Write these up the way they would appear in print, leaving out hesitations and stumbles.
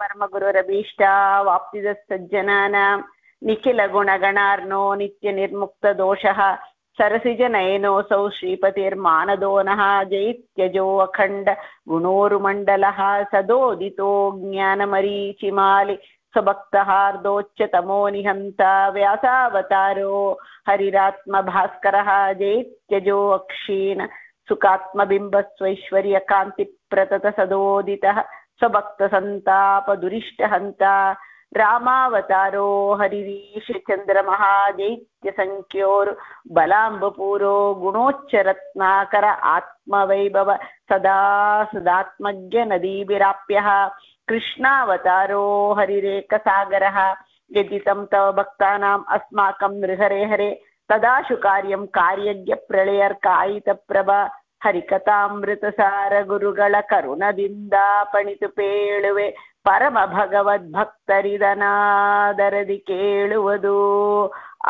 ಪರಮಗುರುರಭೀಷ್ಟ ವಾಪ್ತಿದ ಸಜ್ಜನಾನಾಂ ನಿಖಿಲ ಗುಣಗಣಾರ್ನೋ ನಿತ್ಯ ನಿರ್ಮುಕ್ತ ದೋಷಃ ಸರಸಿಜ ನಯನೋಸೌ ಶ್ರೀಪತಿರ್ಮಾನದೋ ನಃ ಜೈತ್ಯಜೋ ಅಖಂಡ ಗುಣೋರುಮಂಡಲಃ ಸದೋದಿತೋ ಜ್ಞಾನಮರೀಚಿಮಾಲಿ ಸ್ವಭಕ್ತಹಾರ್ದೋಚ್ಯತಮೋ ನಿಹಂತ ವ್ಯಾಸಾವತಾರೋ ಹರಿರಾತ್ಮ ಭಾಸ್ಕರಃ ಜೈತ್ಯಜೋ ಅಕ್ಷೀಣ ಸುಖಾತ್ಮಬಿಂಬಸ್ವೈಶ್ವರ್ಯ ಕಾಂತಿ ಪ್ರತತ ಸದೋದಿತಃ ಸ್ವಭಕ್ತ ಸಂತಾಪ ದುರಿಷ್ಟ ಹಂತ ರಾಮಾವತಾರೋ ಹರಿರೀಶ ಚಂದ್ರಮಃ ಜೈತ್ಯ ಸಂಖ್ಯೋರು ಬಲಾಂಬಪೂರೋ ಗುಣೋಚ್ಚರತ್ನಾಕರ ಆತ್ಮವೈಭವ ಸದಾ ಸದಾತ್ಮಜ್ಞ ನದೀಭಿರಾಪ್ಯಃ ಕೃಷ್ಣಾವತಾರೋ ಹರಿರೇಕ ಸಾಗರಃ ಯದಿತಂ ತವ ಭಕ್ತಾನಾಂ ಅಸ್ಮಾಕಂ ನೃಹರೆ ಹರೆ ತದಾಶು ಕಾರ್ಯಂ ಕಾರ್ಯಜ್ಞ ಪ್ರಳಯರ್ಕಾಯಿತ ಪ್ರಭಾ ಹರಿಕಥಾಮೃತಸಾರ ಗುರುಗಳ ಕರುಣದಿಂದ ಪಣಿತು ಪೇಳುವೆ ಪರಮ ಭಗವದ್ಭಕ್ತರಿದನಾದರದಿ ಕೇಳುವುದು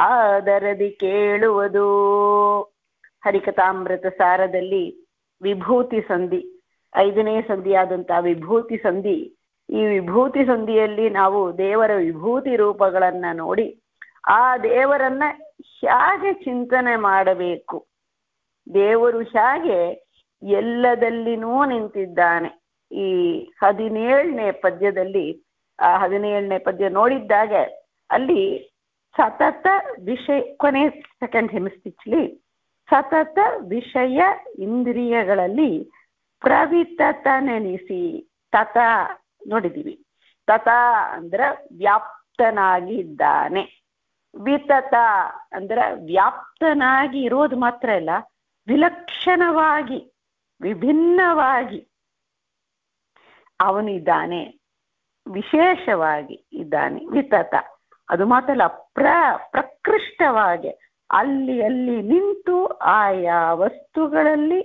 ಆದರದಿ ಕೇಳುವುದು. ಹರಿಕಥಾಮೃತ ಸಾರದಲ್ಲಿ ವಿಭೂತಿ ಸಂಧಿ 5ನೇ ಸಂಧಿಯಾದಂತಹ ವಿಭೂತಿ ಸಂಧಿ. ಈ ವಿಭೂತಿ ಸಂಧಿಯಲ್ಲಿ ನಾವು ದೇವರ ವಿಭೂತಿ ರೂಪಗಳನ್ನ ನೋಡಿ ಆ ದೇವರನ್ನ ಹೇಗೆ ಚಿಂತನೆ ಮಾಡಬೇಕು, ದೇವರು ಹೇಗೆ ಎಲ್ಲದಲ್ಲಿನೂ ನಿಂತಿದ್ದಾನೆ. ಈ 17ನೇ ಪದ್ಯದಲ್ಲಿ ಆ 17ನೇ ಪದ್ಯ ನೋಡಿದ್ದಾಗ ಅಲ್ಲಿ ಸತತ ವಿಷಯ, ಕೊನೆ ಸೆಕೆಂಡ್ ಹೆಮಿಸ್ಟಿಚ್ಲಿ ಸತತ ವಿಷಯ ಇಂದ್ರಿಯಗಳಲ್ಲಿ ಪ್ರವಿತತ ನೆನೆಸಿ, ತತ ನೋಡಿದೀವಿ. ತತ ಅಂದ್ರ ವ್ಯಾಪ್ತನಾಗಿ ಇದ್ದಾನೆ, ವಿತತ ಅಂದ್ರ ವ್ಯಾಪ್ತನಾಗಿ ಇರೋದು ಮಾತ್ರ ಅಲ್ಲ, ವಿಲಕ್ಷಣವಾಗಿ ವಿಭಿನ್ನವಾಗಿ ಅವನು ಇದ್ದಾನೆ, ವಿಶೇಷವಾಗಿ ಇದ್ದಾನೆ. ವಿತತ ಅದು ಮಾತ್ರ ಅಲ್ಲ, ಪ್ರಕೃಷ್ಟವಾಗಿ ಅಲ್ಲಿ ಅಲ್ಲಿ ನಿಂತು ಆಯಾ ವಸ್ತುಗಳಲ್ಲಿ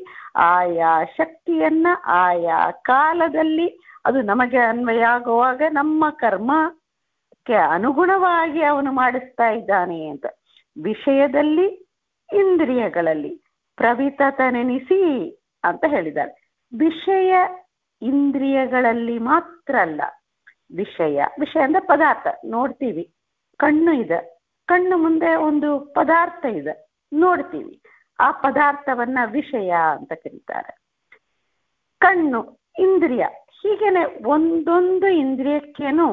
ಆಯಾ ಶಕ್ತಿಯನ್ನ ಆಯಾ ಕಾಲದಲ್ಲಿ ಅದು ನಮಗೆ ಅನ್ವಯ ಆಗುವಾಗ ನಮ್ಮ ಕರ್ಮಕ್ಕೆ ಅನುಗುಣವಾಗಿ ಅವನು ಮಾಡಿಸ್ತಾ ಇದ್ದಾನೆ ಅಂತ. ವಿಷಯದಲ್ಲಿ ಇಂದ್ರಿಯಗಳಲ್ಲಿ ಪ್ರವಿತತ ನೆನೆಸಿ ಅಂತ ಹೇಳಿದ್ದಾರೆ. ವಿಷಯ ಇಂದ್ರಿಯಗಳಲ್ಲಿ ಮಾತ್ರ ಅಲ್ಲ, ವಿಷಯ ಅಂದ್ರೆ ಪದಾರ್ಥ ನೋಡ್ತೀವಿ, ಕಣ್ಣು ಇದೆ, ಕಣ್ಣು ಮುಂದೆ ಒಂದು ಪದಾರ್ಥ ಇದೆ ನೋಡ್ತೀವಿ, ಆ ಪದಾರ್ಥವನ್ನ ವಿಷಯ ಅಂತ ಕರೀತಾರೆ. ಕಣ್ಣು ಇಂದ್ರಿಯ, ಹೀಗೇನೆ ಒಂದೊಂದು ಇಂದ್ರಿಯಕ್ಕೇನು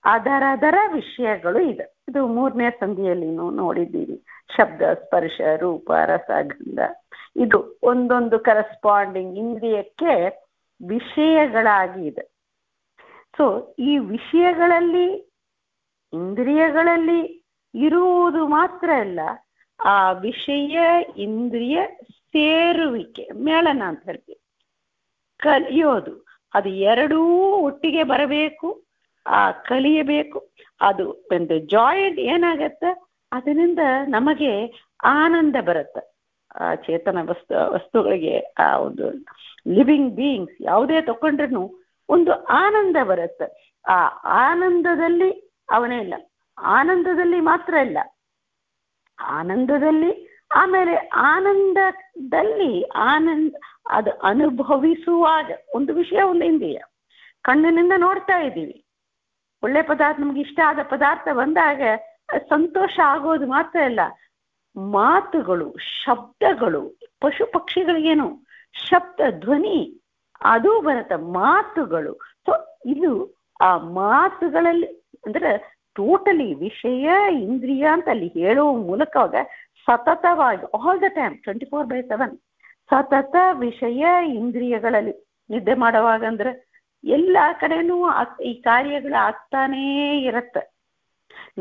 ಅದರದರ ವಿಷಯಗಳು ಇದೆ. ಇದು 3ನೇ ಸಂಧಿಯಲ್ಲಿ ನೋಡಿದ್ದೀವಿ. ಶಬ್ದ, ಸ್ಪರ್ಶ, ರೂಪ, ರಸ, ಗಂಧ, ಇದು ಒಂದೊಂದು ಕರೆಸ್ಪಾಂಡಿಂಗ್ ಇಂದ್ರಿಯಕ್ಕೆ ವಿಷಯಗಳಾಗಿ ಇದೆ. ಸೊ ಈ ವಿಷಯಗಳಲ್ಲಿ ಇಂದ್ರಿಯಗಳಲ್ಲಿ ಇರುವುದು ಮಾತ್ರ ಅಲ್ಲ, ಆ ವಿಷಯ ಇಂದ್ರಿಯ ಸೇರುವಿಕೆ, ಮೇಳನ ಅಂತ ಹೇಳ್ತೀವಿ, ಕಲಿಯೋದು, ಅದು ಎರಡೂ ಒಟ್ಟಿಗೆ ಬರಬೇಕು, ಆ ಕಲಿಯಬೇಕು. ಅದು ಒಂದು ಜಾಯಿಂಟ್ ಏನಾಗತ್ತೆ, ಅದರಿಂದ ನಮಗೆ ಆನಂದ ಬರುತ್ತೆ. ಆ ಚೇತನ ವಸ್ತುಗಳಿಗೆ, ಆ ಒಂದು ಲಿವಿಂಗ್ ಬೀಯಿಂಗ್ಸ್ ಯಾವುದೇ ತಕೊಂಡ್ರೂ ಒಂದು ಆನಂದ ಬರುತ್ತೆ. ಆ ಆನಂದದಲ್ಲಿ ಅವನೇ ಇಲ್ಲ, ಆನಂದದಲ್ಲಿ ಮಾತ್ರ ಇಲ್ಲ, ಆನಂದದಲ್ಲಿ ಆಮೇಲೆ ಆನಂದದಲ್ಲಿ ಅದು ಅನುಭವಿಸುವಾಗ ಒಂದು ವಿಷಯ, ಒಂದು ಇಂದ್ರಿಯ, ಕಣ್ಣಿನಿಂದ ನೋಡ್ತಾ ಇದ್ದೀವಿ, ಒಳ್ಳೆ ಪದಾರ್ಥ, ನಮ್ಗೆ ಇಷ್ಟ ಆದ ಪದಾರ್ಥ ಬಂದಾಗ ಸಂತೋಷ ಆಗೋದು ಮಾತ್ರ ಅಲ್ಲ, ಮಾತುಗಳು, ಶಬ್ದಗಳು, ಪಶು ಪಕ್ಷಿಗಳಿಗೇನು ಶಬ್ದ ಧ್ವನಿ ಅದು ಬರುತ್ತೆ, ಮಾತುಗಳು. ಸೊ ಇದು ಆ ಮಾತುಗಳಲ್ಲಿ ಅಂದ್ರೆ ಟೋಟಲಿ ವಿಷಯ ಇಂದ್ರಿಯ ಅಂತ ಅಲ್ಲಿ ಹೇಳುವ ಮೂಲಕವಾಗ ಸತತವಾಗಿ ಆಲ್ ದ ಟೈಮ್ 24/7 ಸತತ ವಿಷಯ ಇಂದ್ರಿಯಗಳಲ್ಲಿ ನಿದ್ದೆ ಮಾಡುವಾಗ ಅಂದ್ರೆ ಎಲ್ಲ ಕಡೆನೂ ಈ ಕಾರ್ಯಗಳು ಆಗ್ತಾನೇ ಇರುತ್ತೆ.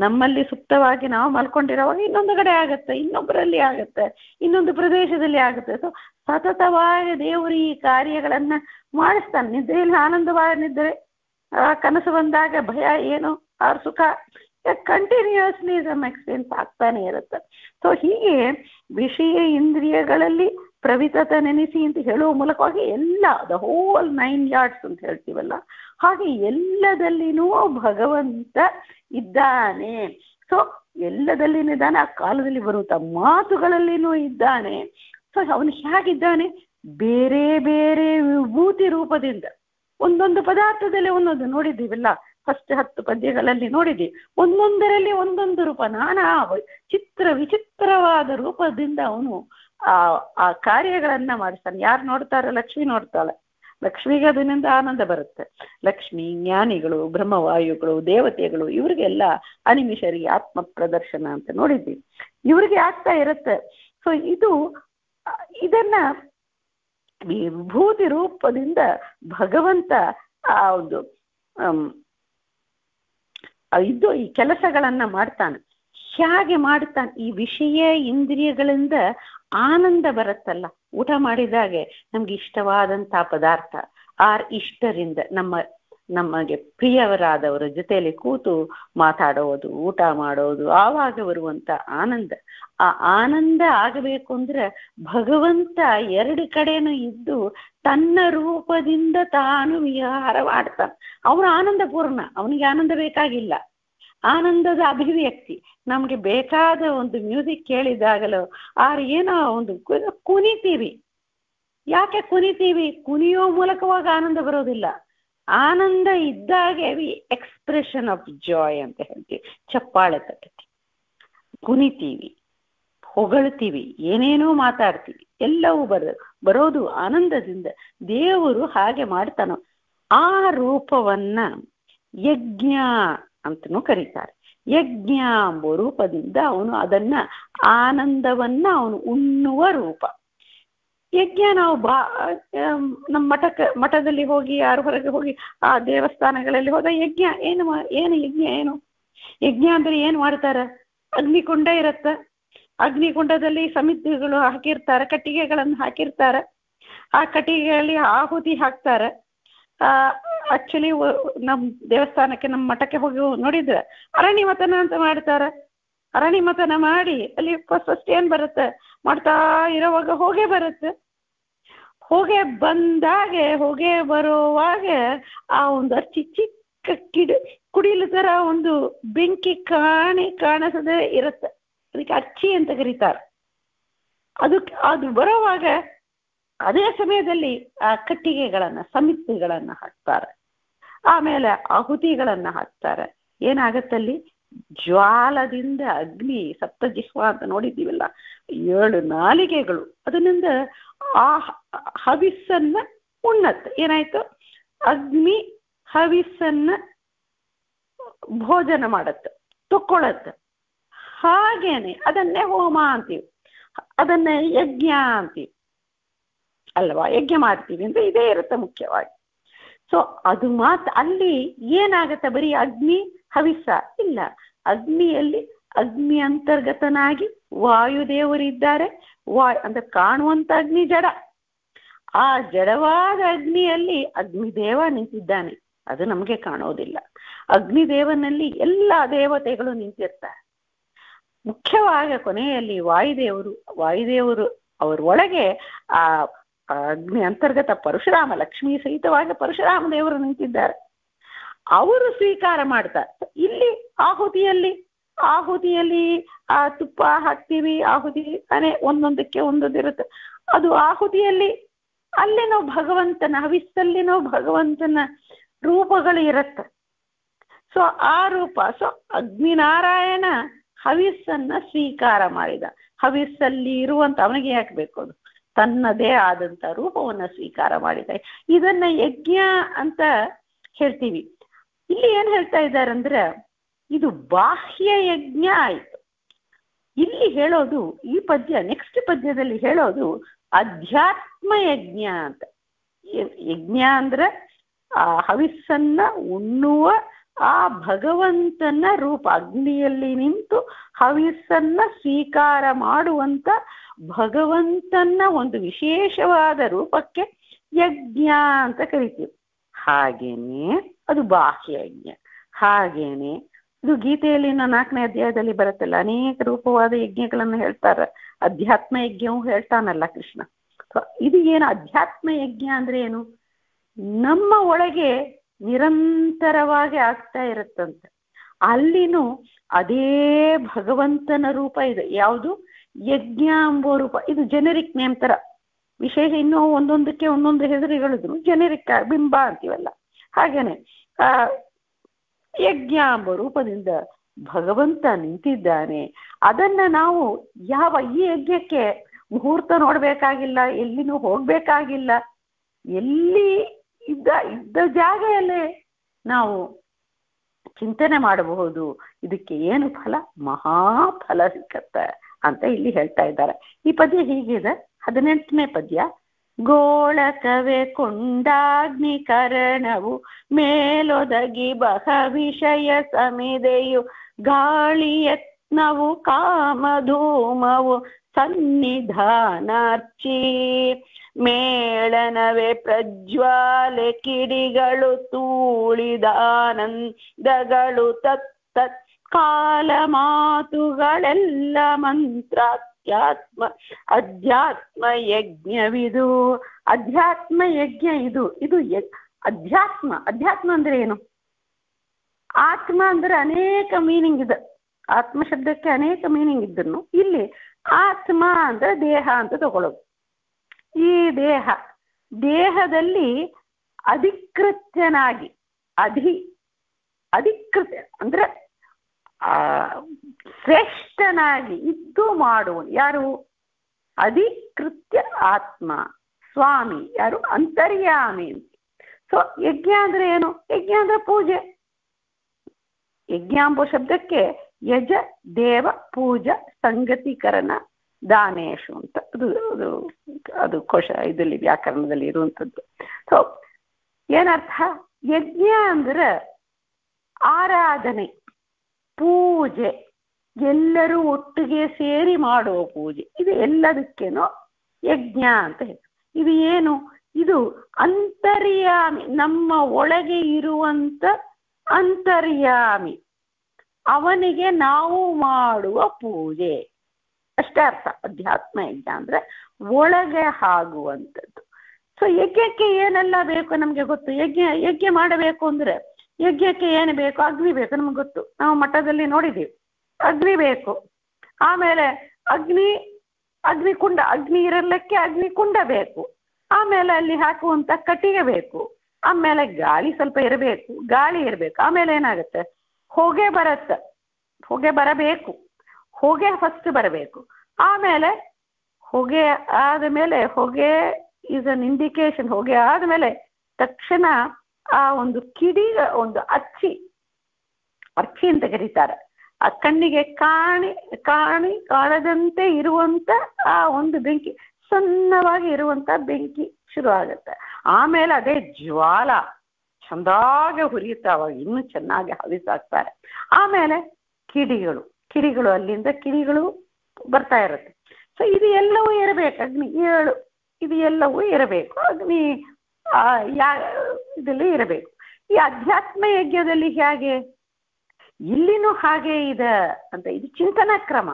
ನಮ್ಮಲ್ಲಿ ಸುಪ್ತವಾಗಿ ನಾವು ಮಲ್ಕೊಂಡಿರೋವಾಗ ಇನ್ನೊಂದು ಕಡೆ ಆಗತ್ತೆ, ಇನ್ನೊಬ್ಬರಲ್ಲಿ ಆಗತ್ತೆ, ಇನ್ನೊಂದು ಪ್ರದೇಶದಲ್ಲಿ ಆಗುತ್ತೆ. ಸೊ ಸತತವಾಗಿ ದೇವರು ಈ ಕಾರ್ಯಗಳನ್ನ ಮಾಡಿಸ್ತಾನೆ. ನಿದ್ರೆಯಲ್ಲಿ ಆನಂದವಾಗಿ ನಿದ್ರೆ, ಕನಸು ಬಂದಾಗ ಭಯ ಏನು ಅವ್ರ ಸುಖ ಕಂಟಿನ್ಯೂಸ್ಲಿ ನಮ್ಮ ಎಕ್ಸ್ಪೀರಿಯನ್ಸ್ ಆಗ್ತಾನೆ ಇರುತ್ತೆ. ಸೊ ಹೀಗೆ ವಿಷಯ ಇಂದ್ರಿಯಗಳಲ್ಲಿ ಪ್ರವಿತತ ನೆನೆಸಿ ಅಂತ ಹೇಳುವ ಮೂಲಕವಾಗಿ ಎಲ್ಲ ದ ಹೋಲ್ 9 yards ಅಂತ ಹೇಳ್ತೀವಲ್ಲ, ಹಾಗೆ ಎಲ್ಲದಲ್ಲಿನೂ ಭಗವಂತ ಇದ್ದಾನೆ. ಸೊ ಎಲ್ಲದಲ್ಲಿನೂ ಇದ್ದಾನೆ, ಆ ಕಾಲದಲ್ಲಿ ಬರುವಂತ ಮಾತುಗಳಲ್ಲಿನೂ ಇದ್ದಾನೆ. ಸೊ ಅವನು ಹೇಗಿದ್ದಾನೆ, ಬೇರೆ ಬೇರೆ ವಿಭೂತಿ ರೂಪದಿಂದ ಒಂದೊಂದು ಪದಾರ್ಥದಲ್ಲಿ ಒಂದೊಂದು ನೋಡಿದ್ದೀವಿಲ್ಲ, ಫಸ್ಟ್ 10 ಪದ್ಯಗಳಲ್ಲಿ ನೋಡಿದ್ವಿ, ಒಂದೊಂದರಲ್ಲಿ ಒಂದೊಂದು ರೂಪ, ನಾನಾ ಚಿತ್ರ ವಿಚಿತ್ರವಾದ ರೂಪದಿಂದ ಅವನು ಆ ಕಾರ್ಯಗಳನ್ನ ಮಾಡಿಸ್ತಾನೆ. ಯಾರು ನೋಡ್ತಾರ? ಲಕ್ಷ್ಮಿ ನೋಡ್ತಾಳೆ. ಲಕ್ಷ್ಮಿಗೆ ಅದರಿಂದ ಆನಂದ ಬರುತ್ತೆ. ಲಕ್ಷ್ಮಿ, ಜ್ಞಾನಿಗಳು, ಬ್ರಹ್ಮವಾಯುಗಳು, ದೇವತೆಗಳು, ಇವ್ರಿಗೆಲ್ಲ ಅನಿಮಿಷರಿಗೆ ಆತ್ಮ ಪ್ರದರ್ಶನ ಅಂತ ನೋಡಿದ್ವಿ, ಇವ್ರಿಗೆ ಆಗ್ತಾ ಇರುತ್ತೆ. ಸೊ ಇದನ್ನ ವಿಭೂತಿ ರೂಪದಿಂದ ಭಗವಂತ ಆ ಒಂದು ಈ ಕೆಲಸಗಳನ್ನ ಮಾಡ್ತಾನೆ. ಹೇಗೆ ಮಾಡ್ತಾನೆ? ಈ ವಿಷಯ ಇಂದ್ರಿಯಗಳಿಂದ ಆನಂದ ಬರುತ್ತಲ್ಲ, ಊಟ ಮಾಡಿದಾಗೆ ನಮ್ಗೆ ಇಷ್ಟವಾದಂತಹ ಪದಾರ್ಥ ಇಷ್ಟರಿಂದ ನಮಗೆ ಪ್ರಿಯವರಾದವರ ಜೊತೆಯಲ್ಲಿ ಕೂತು ಮಾತಾಡೋದು, ಊಟ ಮಾಡೋದು, ಆವಾಗ ಬರುವಂತ ಆನಂದ. ಆ ಆನಂದ ಆಗಬೇಕು ಅಂದ್ರೆ ಭಗವಂತ 2 ಕಡೆನೂ ಇದ್ದು ತನ್ನ ರೂಪದಿಂದ ತಾನು ವಿಹಾರ ಮಾಡ್ತಾನೆ. ಅವನು ಆನಂದ ಪೂರ್ಣ, ಅವನಿಗೆ ಆನಂದ ಬೇಕಾಗಿಲ್ಲ, ಆನಂದದ ಅಭಿವ್ಯಕ್ತಿ. ನಮ್ಗೆ ಬೇಕಾದ ಒಂದು ಮ್ಯೂಸಿಕ್ ಕೇಳಿದಾಗಲೂ ಏನೋ ಒಂದು ಕುಣಿತೀವಿ. ಯಾಕೆ ಕುಣಿತೀವಿ? ಕುಣಿಯೋ ಮೂಲಕವಾಗಿ ಆನಂದ ಬರೋದಿಲ್ಲ. ಆನಂದ ಇದ್ದಾಗೆ ಎಕ್ಸ್ಪ್ರೆಷನ್ ಆಫ್ ಜಾಯ್ ಅಂತ ಹೇಳ್ತೀವಿ. ಚಪ್ಪಾಳೆ ತಟ್ತೀವಿ, ಕುಣಿತೀವಿ, ಹೊಗಳ್ತೀವಿ, ಏನೇನೋ ಮಾತಾಡ್ತೀವಿ, ಎಲ್ಲವೂ ಬರೋದು ಆನಂದದಿಂದ. ದೇವರು ಹಾಗೆ ಮಾಡ್ತಾನೋ. ಆ ರೂಪವನ್ನ ಯಜ್ಞ ಅಂತನೂ ಕರೀತಾರೆ. ಯಜ್ಞ ಎಂಬ ರೂಪದಿಂದ ಅವನು ಅದನ್ನ ಆನಂದವನ್ನ ಅವನು ಉಣ್ಣುವ ರೂಪ. ಯಜ್ಞ ನಾವು ನಮ್ಮ ಮಠದಲ್ಲಿ ಹೋಗಿ, ಯಾರು ಹೊರಗೆ ಹೋಗಿ ಆ ದೇವಸ್ಥಾನಗಳಲ್ಲಿ ಹೋದ ಯಜ್ಞ ಏನು ಯಜ್ಞ ಯಜ್ಞ ಅಂದ್ರೆ ಏನು ಮಾಡ್ತಾರ? ಅಗ್ನಿಕುಂಡ ಇರತ್ತ, ಅಗ್ನಿಕುಂಡದಲ್ಲಿ ಸಮಿತಿಗಳು ಹಾಕಿರ್ತಾರೆ, ಕಟ್ಟಿಗೆಗಳನ್ನು ಹಾಕಿರ್ತಾರೆ. ಆ ಕಟ್ಟಿಗೆಯಲ್ಲಿ ಆಹುತಿ ಹಾಕ್ತಾರೆ. ಆಕ್ಚುಲಿ ನಮ್ ದೇವಸ್ಥಾನಕ್ಕೆ, ನಮ್ಮ ಮಠಕ್ಕೆ ಹೋಗಿ ನೋಡಿದ್ರೆ ಅರಣ್ಯಮತನ ಅಂತ ಮಾಡ್ತಾರೆ. ಅರಣ್ಯಮತನ ಮಾಡಿ ಅಲ್ಲಿ ಫಸ್ಟ್ ಏನ್ ಬರುತ್ತೆ? ಮಾಡ್ತಾ ಇರೋವಾಗ ಹೊಗೆ ಬರುತ್ತೆ. ಹೊಗೆ ಬಂದಾಗೆ, ಹೊಗೆ ಬರುವಾಗ ಆ ಒಂದು ಚಿಕ್ಕ ಕುಡಿಲು ತರ ಒಂದು ಬೆಂಕಿ ಕಾಣಿಸದೆ ಇರುತ್ತೆ. ಅದಕ್ಕೆ ಅಚ್ಚಿ ಅಂತ ಕರೀತಾರೆ. ಅದು ಬರುವಾಗ ಅದೇ ಸಮಯದಲ್ಲಿ ಆ ಕಟ್ಟಿಗೆಗಳನ್ನ, ಸಮಿತಿಗಳನ್ನ ಹಾಕ್ತಾರೆ. ಆಮೇಲೆ ಆಹುತಿಗಳನ್ನ ಹಾಕ್ತಾರೆ. ಏನಾಗತ್ತಲ್ಲಿ? ಜ್ವಾಲದಿಂದ ಅಗ್ನಿ, ಸಪ್ತಜಿಹ್ವ ಅಂತ ನೋಡಿದ್ದೀವಲ್ಲ, 7 ನಾಲಿಗೆಗಳು ಅದರಿಂದ ಆ ಹವಿಸ್ಸನ್ನ ಉಣ್ಣತ್ತೆ. ಏನಾಯ್ತು? ಅಗ್ನಿ ಹವಿಸ್ಸನ್ನ ಭೋಜನ ಮಾಡತ್ತೆ, ತಕ್ಕೊಳತ್ತೆ. ಹಾಗೇನೆ ಅದನ್ನೇ ಹೋಮ ಅಂತೀವಿ, ಅದನ್ನೇ ಯಜ್ಞ ಅಂತೀವಿ ಅಲ್ವಾ? ಯಜ್ಞ ಮಾಡ್ತೀವಿ ಅಂದ್ರೆ ಇದೇ ಇರುತ್ತೆ ಮುಖ್ಯವಾಗಿ. ಸೊ ಅದು ಅಲ್ಲಿ ಏನಾಗತ್ತೆ? ಬರೀ ಅಗ್ನಿ ಹವಿಸ್ಸ ಇಲ್ಲ. ಅಗ್ನಿಯಲ್ಲಿ ಅಗ್ನಿ ಅಂತರ್ಗತನಾಗಿ ವಾಯುದೇವರಿದ್ದಾರೆ. ಅಂದ್ರೆ ಕಾಣುವಂತ ಅಗ್ನಿ ಜಡ. ಆ ಜಡವಾದ ಅಗ್ನಿಯಲ್ಲಿ ಅಗ್ನಿದೇವ ನಿಂತಿದ್ದಾನೆ. ಅದು ನಮಗೆ ಕಾಣೋದಿಲ್ಲ. ಅಗ್ನಿದೇವನಲ್ಲಿ ಎಲ್ಲ ದೇವತೆಗಳು ನಿಂತಿರ್ತಾರೆ. ಮುಖ್ಯವಾಗಿ ಕೊನೆಯಲ್ಲಿ ವಾಯುದೇವರು ಅವರ ಒಳಗೆ ಆ ಅಗ್ನಿ ಅಂತರ್ಗತ ಪರಶುರಾಮ, ಲಕ್ಷ್ಮೀ ಸಹಿತವಾಗಿ ಪರಶುರಾಮ ದೇವರು ನಿಂತಿದ್ದಾರೆ. ಅವರು ಸ್ವೀಕಾರ ಮಾಡ್ತಾರೆ. ಇಲ್ಲಿ ಆಹುತಿಯಲ್ಲಿ ಆ ತುಪ್ಪ ಹಾಕ್ತೀವಿ, ಆಹುತಿ ಒಂದೊಂದಕ್ಕೆ ಒಂದೊಂದಿರುತ್ತೆ. ಅದು ಆಹುತಿಯಲ್ಲಿ ಅಲ್ಲಿನೋ ಭಗವಂತನ, ಹವಿಸ್ಸಲ್ಲಿನೋ ಭಗವಂತನ ರೂಪಗಳು ಇರುತ್ತೆ. ಸೊ ಆ ರೂಪ, ಸೊ ಅಗ್ನಿನಾರಾಯಣ ಹವಿಸ್ಸನ್ನ ಸ್ವೀಕಾರ ಮಾಡಿದ. ಹವಿಸ್ಸಲ್ಲಿ ಇರುವಂತ ಅವನಿಗೆ ಯಾಕೆ ಬೇಕು? ಅದು ತನ್ನದೇ ಆದಂತ ರೂಪವನ್ನ ಸ್ವೀಕಾರ ಮಾಡಿದ. ಇದನ್ನ ಯಜ್ಞ ಅಂತ ಹೇಳ್ತೀವಿ. ಇಲ್ಲಿ ಏನ್ ಹೇಳ್ತಾ ಇದ್ದಾರಂದ್ರೆ ಇದು ಬಾಹ್ಯ ಯಜ್ಞ ಆಯ್ತು. ಇಲ್ಲಿ ಹೇಳೋದು ಈ ಪದ್ಯ, ನೆಕ್ಸ್ಟ್ ಪದ್ಯದಲ್ಲಿ ಹೇಳೋದು ಅಧ್ಯಾತ್ಮ ಯಜ್ಞ ಅಂತ. ಯಜ್ಞ ಅಂದ್ರೆ ಆ ಹವಿಸ್ಸನ್ನ ಉಣ್ಣುವ ಆ ಭಗವಂತನ ರೂಪ, ಅಗ್ನಿಯಲ್ಲಿ ನಿಂತು ಹವಿಸ್ಸನ್ನ ಸ್ವೀಕಾರ ಮಾಡುವಂತ ಭಗವಂತನ ಒಂದು ವಿಶೇಷವಾದ ರೂಪಕ್ಕೆ ಯಜ್ಞ ಅಂತ ಕರಿತೀವಿ. ಹಾಗೇನೆ ಅದು ಬಾಹ್ಯ ಯಜ್ಞ. ಹಾಗೇನೆ ಇದು ಗೀತೆಯಲ್ಲಿ 4ನೇ ಅಧ್ಯಾಯದಲ್ಲಿ ಬರುತ್ತಲ್ಲ, ಅನೇಕ ರೂಪವಾದ ಯಜ್ಞಗಳನ್ನು ಹೇಳ್ತಾರೆ. ಅಧ್ಯಾತ್ಮ ಯಜ್ಞವೂ ಹೇಳ್ತಾನಲ್ಲ ಕೃಷ್ಣ. ಇದು ಏನು ಅಧ್ಯಾತ್ಮ ಯಜ್ಞ ಅಂದ್ರೆ ಏನು? ನಮ್ಮ ಒಳಗೆ ನಿರಂತರವಾಗಿ ಆಗ್ತಾ ಇರುತ್ತಂತೆ. ಅಲ್ಲಿನೂ ಅದೇ ಭಗವಂತನ ರೂಪ ಇದೆ. ಯಾವುದು? ಯಜ್ಞ ಎಂಬ ರೂಪ. ಇದು ಜೆನೆರಿಕ್ ನೇಮ್ ತರ. ವಿಶೇಷ ಇನ್ನೂ ಒಂದೊಂದಕ್ಕೆ ಒಂದೊಂದು ಹೆಸರುಗಳಿದ್ರು, ಜೆನೆರಿಕ್ ಬಿಂಬ ಅಂತೀವಲ್ಲ. ಹಾಗೇನೆ ಯಜ್ಞ ಎಂಬ ರೂಪದಿಂದ ಭಗವಂತ ನಿಂತಿದ್ದಾನೆ. ಅದನ್ನ ನಾವು ಈ ಯಜ್ಞಕ್ಕೆ ಮುಹೂರ್ತ ನೋಡ್ಬೇಕಾಗಿಲ್ಲ, ಎಲ್ಲಿನೂ ಹೋಗ್ಬೇಕಾಗಿಲ್ಲ, ಎಲ್ಲಿ ಇದ್ದ ಜಾಗೆಯಲ್ಲೇ ನಾವು ಚಿಂತನೆ ಮಾಡಬಹುದು. ಇದಕ್ಕೆ ಏನು ಫಲ? ಮಹಾಫಲ ಸಿಕ್ಕತ್ತೆ ಅಂತ ಇಲ್ಲಿ ಹೇಳ್ತಾ ಇದ್ದಾರೆ. ಈ ಪದ್ಯ ಹೀಗಿದೆ. 18ನೇ ಪದ್ಯ. ಗೋಳಕವೇ ಕೊಂಡಾಗ್ನಿ ಕರಣವು ಮೇಲೊದಗಿ ಬಹ ವಿಷಯ ಸಮಿದೆಯು ಗಾಳಿ ಯತ್ನವು ಕಾಮಧೂಮವು ಸನ್ನಿಧಾನಾರ್ಚಿ ಮೇಳನವೇ ಪ್ರಜ್ವಾಲೆ ಕಿಡಿಗಳು ತೂಳಿದಾನಂದಗಳು ತತ್ ಕಾಲ ಮಾತುಗಳೆಲ್ಲ ಮಂತ್ರಾತ್ಮ ಅಧ್ಯಾತ್ಮ ಯಜ್ಞವಿದು. ಅಧ್ಯಾತ್ಮ ಯಜ್ಞ ಇದು. ಅಧ್ಯಾತ್ಮ ಅಂದ್ರೆ ಏನು? ಆತ್ಮ ಅಂದ್ರೆ ಅನೇಕ ಮೀನಿಂಗ್ ಇದೆ. ಆತ್ಮ ಶಬ್ದಕ್ಕೆ ಅನೇಕ ಮೀನಿಂಗ್ ಇದ್ದನ್ನು ಇಲ್ಲಿ ಆತ್ಮ ಅಂದ್ರೆ ದೇಹ ಅಂತ ತಗೊಳ್ಳೋದು. ಈ ದೇಹದಲ್ಲಿ ಅಧಿಕೃತ್ಯನಾಗಿ ಅಧಿಕೃತ ಅಂದ್ರೆ ಶ್ರೇಷ್ಠನಾಗಿ ಇದ್ದು ಮಾಡುವನು ಯಾರು? ಅಧಿಕೃತ್ಯ ಆತ್ಮ ಸ್ವಾಮಿ ಯಾರು? ಅಂತರ್ಯಾಮಿ. ಸೊ ಯಜ್ಞ ಅಂದ್ರೆ ಏನು? ಯಜ್ಞ ಅಂದ್ರೆ ಪೂಜೆ. ಯಜ್ಞ ಎಂಬ ಶಬ್ದಕ್ಕೆ ಯಜ ದೇವ ಪೂಜಾ ಸಂಗತಿಕರಣ ದಾನೇಶು ಅಂತ ಅದು ಕೋಶ ಇದರಲ್ಲಿ ವ್ಯಾಕರಣದಲ್ಲಿ ಇರುವಂಥದ್ದು. ಸೊ ಏನರ್ಥ? ಯಜ್ಞ ಅಂದ್ರೆ ಆರಾಧನೆ, ಪೂಜೆ, ಎಲ್ಲರೂ ಒಟ್ಟಿಗೆ ಸೇರಿ ಮಾಡುವ ಪೂಜೆ. ಇದು ಎಲ್ಲದಕ್ಕೇನೋ ಯಜ್ಞ ಅಂತ ಹೇಳಿ. ಇದು ಏನು? ಇದು ಅಂತರ್ಯಾಮಿ, ನಮ್ಮ ಒಳಗೆ ಇರುವಂತ ಅಂತರ್ಯಾಮಿ, ಅವನಿಗೆ ನಾವು ಮಾಡುವ ಪೂಜೆ ಅಷ್ಟೇ ಅರ್ಥ. ಅಧ್ಯಾತ್ಮ ಯಜ್ಞ ಅಂದ್ರೆ ಒಳಗೆ ಆಗುವಂಥದ್ದು. ಸೊ ಯಜ್ಞಕ್ಕೆ ಏನೆಲ್ಲ ಬೇಕು ನಮ್ಗೆ ಗೊತ್ತು. ಯಜ್ಞ ಮಾಡಬೇಕು ಅಂದ್ರೆ ಯಜ್ಞಕ್ಕೆ ಏನು ಬೇಕು? ಅಗ್ನಿ ಬೇಕು, ನಮ್ಗೆ ಗೊತ್ತು. ನಾವು ಮಠದಲ್ಲಿ ನೋಡಿದ್ದೀವಿ, ಅಗ್ನಿ ಬೇಕು. ಆಮೇಲೆ ಅಗ್ನಿಕುಂಡ, ಅಗ್ನಿ ಇರಲಿಕ್ಕೆ ಅಗ್ನಿಕುಂಡ ಬೇಕು. ಆಮೇಲೆ ಅಲ್ಲಿ ಹಾಕುವಂತ ಕಟ್ಟಿಗೆ ಬೇಕು. ಆಮೇಲೆ ಗಾಳಿ ಸ್ವಲ್ಪ ಇರಬೇಕು, ಗಾಳಿ ಇರಬೇಕು. ಆಮೇಲೆ ಏನಾಗುತ್ತೆ? ಹೊಗೆ ಬರುತ್ತೆ, ಹೊಗೆ ಬರಬೇಕು. ಹೊಗೆ ಫಸ್ಟ್ ಬರಬೇಕು. ಆಮೇಲೆ ಹೊಗೆ ಆದಮೇಲೆ, ಹೊಗೆ ಈಸ್ ಅನ್ ಇಂಡಿಕೇಶನ್. ಹೊಗೆ ಆದಮೇಲೆ ತಕ್ಷಣ ಆ ಒಂದು ಒಂದು ಅರ್ಚಿ ಅಂತ ಕರೀತಾರೆ. ಆ ಕಣ್ಣಿಗೆ ಕಾಣದಂತೆ ಇರುವಂತ ಆ ಒಂದು ಬೆಂಕಿ, ಸಣ್ಣವಾಗಿ ಇರುವಂತ ಬೆಂಕಿ ಶುರು ಆಗುತ್ತೆ. ಆಮೇಲೆ ಅದೇ ಜ್ವಾಲ ಚಂದಾಗೆ ಹುರಿಯುತ್ತಾವ, ಇನ್ನೂ ಚೆನ್ನಾಗಿ ಹವಿಸಾಕ್ತಾರೆ. ಆಮೇಲೆ ಕಿಡಿಗಳು ಅಲ್ಲಿಂದ ಕಿಡಿಗಳು ಬರ್ತಾ ಇರುತ್ತೆ. ಸೊ ಇದು ಎಲ್ಲವೂ ಇರಬೇಕು. ಅಗ್ನಿ ಇದು ಎಲ್ಲವೂ ಇರಬೇಕು. ಅಗ್ನಿ ಇದೆಲ್ಲ ಇರಬೇಕು. ಈ ಅಧ್ಯಾತ್ಮ ಯಜ್ಞದಲ್ಲಿ ಹೇಗೆ? ಇಲ್ಲಿನೂ ಹಾಗೆ ಇದೆ ಅಂತ. ಇದು ಚಿಂತನಾ ಕ್ರಮ.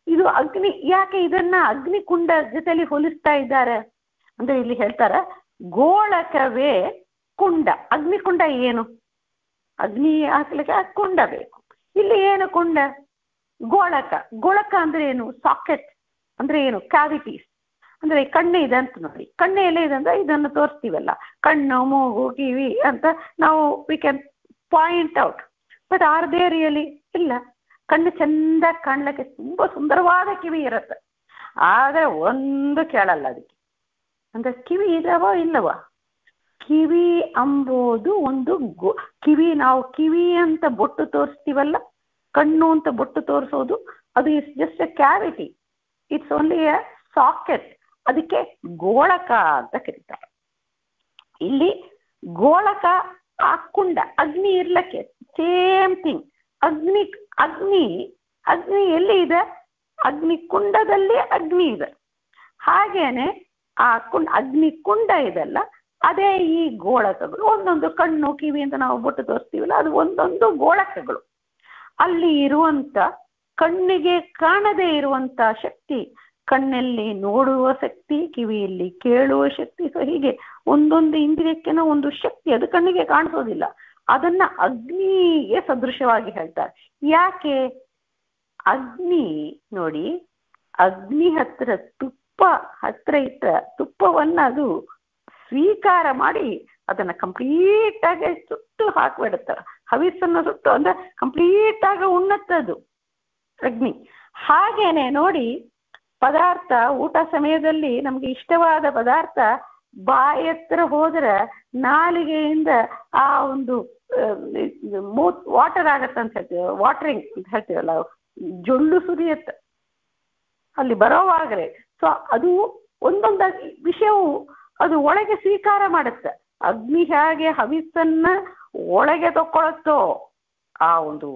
ಇದು ಅಗ್ನಿ. ಯಾಕೆ ಇದನ್ನ ಅಗ್ನಿಕುಂಡ ಜೊತೆಲಿ ಹೋಲಿಸ್ತಾ ಇದ್ದಾರೆ ಅಂದ್ರೆ ಇಲ್ಲಿ ಹೇಳ್ತಾರೆ, ಗೋಳಕವೇ ಕುಂಡ. ಅಗ್ನಿಕುಂಡ ಏನು? ಅಗ್ನಿ ಹಾಕ್ಲಿಕ್ಕೆ ಕುಂಡ ಬೇಕು. ಇಲ್ಲಿ ಏನು ಕುಂಡ? ಗೋಳಕ ಅಂದ್ರೆ ಏನು? ಸಾಕೆಟ್ ಅಂದ್ರೆ ಏನು? ಕ್ಯಾವಿಟೀಸ್ ಅಂದ್ರೆ ಕಣ್ಣು ಇದೆ ಅಂತ ನೋಡಿ. ಕಣ್ಣು ಎಲ್ಲ ಇದೆ ಅಂದ್ರೆ ಇದನ್ನು ತೋರಿಸ್ತೀವಲ್ಲ, ಕಣ್ಣು, ಮೂಗು, ಕಿವಿ ಅಂತ ನಾವು we can point out. But are they really? ಇಲ್ಲ. ಕಣ್ಣು ಚಂದ ಕಾಣ್ಲಿಕ್ಕೆ ತುಂಬಾ ಸುಂದರವಾದ ಕಿವಿ ಇರುತ್ತೆ, ಆದ್ರೆ ಒಂದು ಕೇಳಲ್ಲ ಅದಕ್ಕೆ. ಅಂದ್ರೆ ಕಿವಿ ಇಲ್ಲವೋ ಇಲ್ಲವಾ? ಕಿವಿ ಅಂಬೋದು ಒಂದು ಕಿವಿ, ನಾವು ಕಿವಿ ಅಂತ ಬೊಟ್ಟು ತೋರಿಸ್ತೀವಲ್ಲ, ಕಣ್ಣು ಅಂತ ಬೊಟ್ಟು ತೋರಿಸೋದು, ಅದು it's just A cavity, it's only A socket. ಅದಕ್ಕೆ ಗೋಳಕ ಅಂತ ಕರೀತಾರೆ. ಇಲ್ಲಿ ಗೋಳಕ ಆ ಕುಂಡ, ಅಗ್ನಿ ಇರ್ಲಕ್ಕೆ ಸೇಮ್ ಥಿಂಗ್. ಅಗ್ನಿ ಎಲ್ಲಿ ಇದೆ? ಅಗ್ನಿ ಕುಂಡದಲ್ಲಿ ಅಗ್ನಿ ಇದೆ. ಹಾಗೇನೆ ಆ ಅಗ್ನಿ ಕುಂಡ ಇದೆಲ್ಲ, ಅದೇ ಈ ಗೋಳಕಗಳು. ಒಂದೊಂದು ಕಣ್ಣು, ಕಿವಿ ಅಂತ ನಾವು ಬೊಟ್ಟು ತೋರಿಸ್ತೀವಲ್ಲ, ಅದು ಒಂದೊಂದು ಗೋಳಕಗಳು. ಅಲ್ಲಿ ಇರುವಂತ ಕಣ್ಣಿಗೆ ಕಾಣದೇ ಇರುವಂತ ಶಕ್ತಿ, ಕಣ್ಣಲ್ಲಿ ನೋಡುವ ಶಕ್ತಿ, ಕಿವಿಯಲ್ಲಿ ಕೇಳುವ ಶಕ್ತಿ. ಸೊ ಹೀಗೆ ಒಂದೊಂದು ಇಂದ್ರಿಯಕ್ಕೇನೋ ಒಂದು ಶಕ್ತಿ, ಅದು ಕಣ್ಣಿಗೆ ಕಾಣಿಸೋದಿಲ್ಲ. ಅದನ್ನ ಅಗ್ನಿಗೆ ಸದೃಶವಾಗಿ ಹೇಳ್ತಾರೆ. ಯಾಕೆ? ಅಗ್ನಿ ನೋಡಿ, ಅಗ್ನಿ ಹತ್ರ ತುಪ್ಪ ಹತ್ರ ಇಟ್ಟ ತುಪ್ಪವನ್ನ ಅದು ಸ್ವೀಕಾರ ಮಾಡಿ ಅದನ್ನ ಕಂಪ್ಲೀಟ್ ಆಗಿ ಸುಟ್ಟು ಹಾಕ್ಬಿಡುತ್ತ. ಹವಿಸ್ಸನ್ನ ಸುಟ್ಟು ಅಂದ್ರೆ ಕಂಪ್ಲೀಟ್ ಆಗಿ ಉಣ್ಣತ್ತದು ಅಗ್ನಿ. ಹಾಗೇನೆ ನೋಡಿ, ಪದಾರ್ಥ ಊಟ ಸಮಯದಲ್ಲಿ ನಮ್ಗೆ ಇಷ್ಟವಾದ ಪದಾರ್ಥ ಬಾಯಿ ಹತ್ರ ಹೋದ್ರೆ ನಾಲಿಗೆಯಿಂದ ಆ ಒಂದು ಮೂತ್ ವಾಟರ್ ಆಗತ್ತೆ ಅಂತ ಹೇಳ್ತೀವಿ, ವಾಟರಿಂಗ್ ಅಂತ ಹೇಳ್ತೀವಲ್ಲ, ಜೊಳ್ಳು ಸುರಿಯತ್ತೆ ಅಲ್ಲಿ ಬರೋವಾಗಲೇ. ಸೊ ಅದು ಒಂದೊಂದು ವಿಷಯವು ಅದು ಒಳಗೆ ಸ್ವೀಕಾರ ಮಾಡುತ್ತೆ. ಅಗ್ನಿ ಹೇಗೆ ಹವಿಸ್ಸನ್ನ ಒಳಗೆ ತಕ್ಕೊಳತ್ತೋ, ಆ ಒಂದು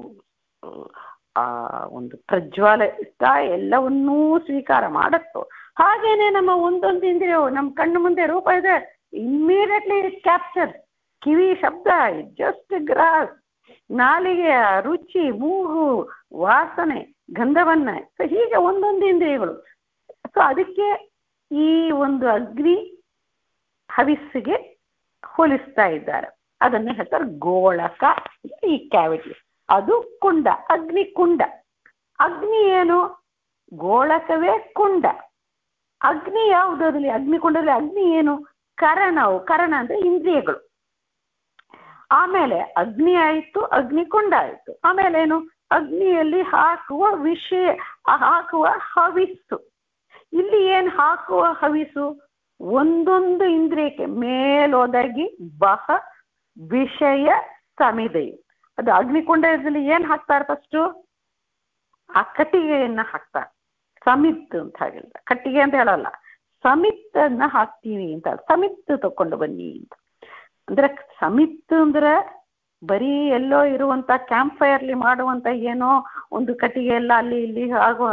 ಪ್ರಜ್ವಾಲಿತ ಎಲ್ಲವನ್ನೂ ಸ್ವೀಕಾರ ಮಾಡತ್ತೋ, ಹಾಗೇನೆ ನಮ್ಮ ಒಂದೊಂದು ಇಂದ್ರಿಯವು ನಮ್ಮ ಕಣ್ಣು ಮುಂದೆ ರೂಪ ಇದೆ, ಇಮ್ಮಿಡಿಯೇಟ್ಲಿ ಇಟ್ ಕ್ಯಾಪ್ಚರ್. ಕಿವಿ ಶಬ್ದ, ಜಸ್ಟ್ ಗ್ರಾಸ್, ನಾಲಿಗೆಯ ರುಚಿ, ಮೂಗು ವಾಸನೆ, ಗಂಧವನ್ನ, ಸೊ ಹೀಗೆ ಒಂದೊಂದು ಇಂದ್ರಿಯಗಳು. ಸೊ ಅದಕ್ಕೆ ಈ ಒಂದು ಅಗ್ನಿ ಹವಿಸ್ಸಿಗೆ ಹೋಲಿಸ್ತಾ ಇದ್ದಾರೆ. ಅದನ್ನೇ ಹೇಳ್ತಾರೆ ಗೋಳಕ, ಈ ಕ್ಯಾವಿಟಿ. ಅದು ಕುಂಡ, ಅಗ್ನಿ ಕುಂಡ. ಅಗ್ನಿ ಏನು? ಗೋಳಕವೇ ಕುಂಡ. ಅಗ್ನಿ ಯಾವುದು ಅದರಲ್ಲಿ? ಅಗ್ನಿಕುಂಡದಲ್ಲಿ ಅಗ್ನಿ ಏನು? ಕರಣವು. ಕರಣ ಅಂದ್ರೆ ಇಂದ್ರಿಯಗಳು. ಆಮೇಲೆ ಅಗ್ನಿ ಆಯಿತು, ಅಗ್ನಿಕುಂಡ ಆಯಿತು. ಆಮೇಲೆ ಏನು? ಅಗ್ನಿಯಲ್ಲಿ ಹಾಕುವ ವಿಷಯ, ಹಾಕುವ ಹವಿಸ್ಸು. ಇಲ್ಲಿ ಏನು ಹಾಕುವ ಹವಿಸು? ಒಂದೊಂದು ಇಂದ್ರಿಯಕ್ಕೆ ಮೇಲೊದಗಿ ಬಹ ವಿಷಯ ಸಮಿದೆಯು. ಅದು ಅಗ್ನಿಕುಂಡದಲ್ಲಿ ಏನ್ ಹಾಕ್ತಾರೆ? ಫಸ್ಟು ಆ ಕಟ್ಟಿಗೆಯನ್ನ ಹಾಕ್ತಾರೆ. ಸಮಿತ್ ಅಂತ ಹಾಗಿಲ್ಲ, ಕಟ್ಟಿಗೆ ಅಂತ ಹೇಳಲ್ಲ, ಸಮಿತ್ತನ್ನ ಹಾಕ್ತೀವಿ ಅಂತ. ಸಮಿತ್ ತಕೊಂಡು ಬನ್ನಿ ಅಂತ ಅಂದ್ರೆ, ಸಮಿತ್ ಅಂದ್ರೆ ಬರೀ ಎಲ್ಲೋ ಇರುವಂತ ಕ್ಯಾಂಪ್ ಫೈರ್ಲಿ ಮಾಡುವಂತ ಏನೋ ಒಂದು ಕಟ್ಟಿಗೆ ಎಲ್ಲ ಅಲ್ಲಿ ಇಲ್ಲಿ ಆಗುವ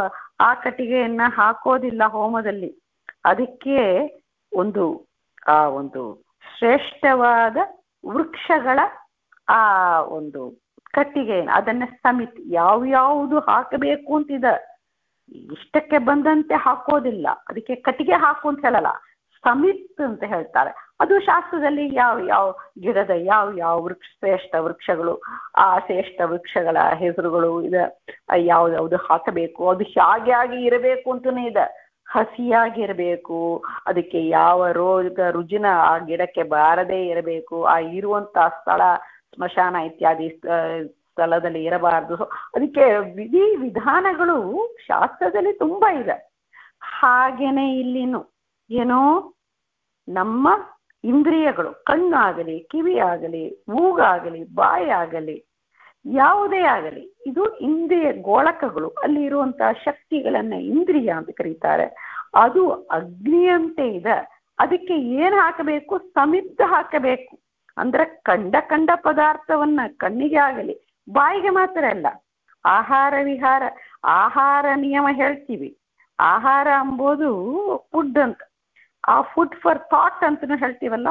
ಆ ಕಟ್ಟಿಗೆಯನ್ನ ಹಾಕೋದಿಲ್ಲ ಹೋಮದಲ್ಲಿ. ಅದಕ್ಕೆ ಒಂದು ಶ್ರೇಷ್ಠವಾದ ವೃಕ್ಷಗಳ ಆ ಒಂದು ಕಟ್ಟಿಗೆ, ಅದನ್ನ ಸಮಿತ್. ಯಾವ್ಯಾವುದು ಹಾಕಬೇಕು ಅಂತಿದ, ಇಷ್ಟಕ್ಕೆ ಬಂದಂತೆ ಹಾಕೋದಿಲ್ಲ, ಅದಕ್ಕೆ ಕಟ್ಟಿಗೆ ಹಾಕು ಅಂತ ಹೇಳಲ್ಲ, ಸಮಿತ್ ಅಂತ ಹೇಳ್ತಾರೆ. ಅದು ಶಾಸ್ತ್ರದಲ್ಲಿ ಯಾವ ಗಿಡದ ಯಾವ ಶ್ರೇಷ್ಠ ವೃಕ್ಷಗಳು, ಆ ಶ್ರೇಷ್ಠ ವೃಕ್ಷಗಳ ಹೆಸರುಗಳು ಇದೆ, ಯಾವ್ದು ಹಾಕಬೇಕು, ಅದು ಹೇಗೆ ಇರಬೇಕು ಅಂತಲೇ ಇದೆ. ಹಸಿಯಾಗಿರ್ಬೇಕು, ಅದಕ್ಕೆ ಯಾವ ರುಜಿನ ಆ ಗಿಡಕ್ಕೆ ಬಾರದೇ ಇರಬೇಕು, ಆ ಇರುವಂತ ಸ್ಥಳ ಸ್ಮಶಾನ ಇತ್ಯಾದಿ ಸ್ಥಳದಲ್ಲಿ ಇರಬಾರ್ದು. ಅದಕ್ಕೆ ವಿಧಾನಗಳು ಶಾಸ್ತ್ರದಲ್ಲಿ ತುಂಬಾ ಇದೆ. ಹಾಗೇನೆ ಇಲ್ಲಿನು ಏನೋ ನಮ್ಮ ಇಂದ್ರಿಯಗಳು, ಕಣ್ಣು ಆಗಲಿ, ಕಿವಿ ಆಗಲಿ, ಮೂಗಾಗಲಿ, ಬಾಯಿ ಆಗಲಿ, ಯಾವುದೇ ಆಗಲಿ, ಇದು ಇಂದ್ರಿಯ ಗೋಳಕಗಳು. ಅಲ್ಲಿ ಇರುವಂತಹ ಶಕ್ತಿಗಳನ್ನ ಇಂದ್ರಿಯ ಅಂತ ಕರೀತಾರೆ. ಅದು ಅಗ್ನಿಯಂತೆ ಇದೆ. ಅದಕ್ಕೆ ಏನ್ ಹಾಕಬೇಕು? ಸಮಿದ್ಧ ಹಾಕಬೇಕು. ಅಂದ್ರೆ ಕಂಡ ಪದಾರ್ಥವನ್ನ, ಕಣ್ಣಿಗೆ ಆಗಲಿ ಬಾಯಿಗೆ ಮಾತ್ರ ಅಲ್ಲ, ಆಹಾರ ವಿಹಾರ, ಆಹಾರ ನಿಯಮ ಹೇಳ್ತೀವಿ. ಆಹಾರ ಎಂಬುದು ಫುಡ್ ಅಂತ, ಆ ಫುಡ್ ಫಾರ್ ಥಾಟ್ ಅಂತನೂ ಹೇಳ್ತೀವಲ್ಲ,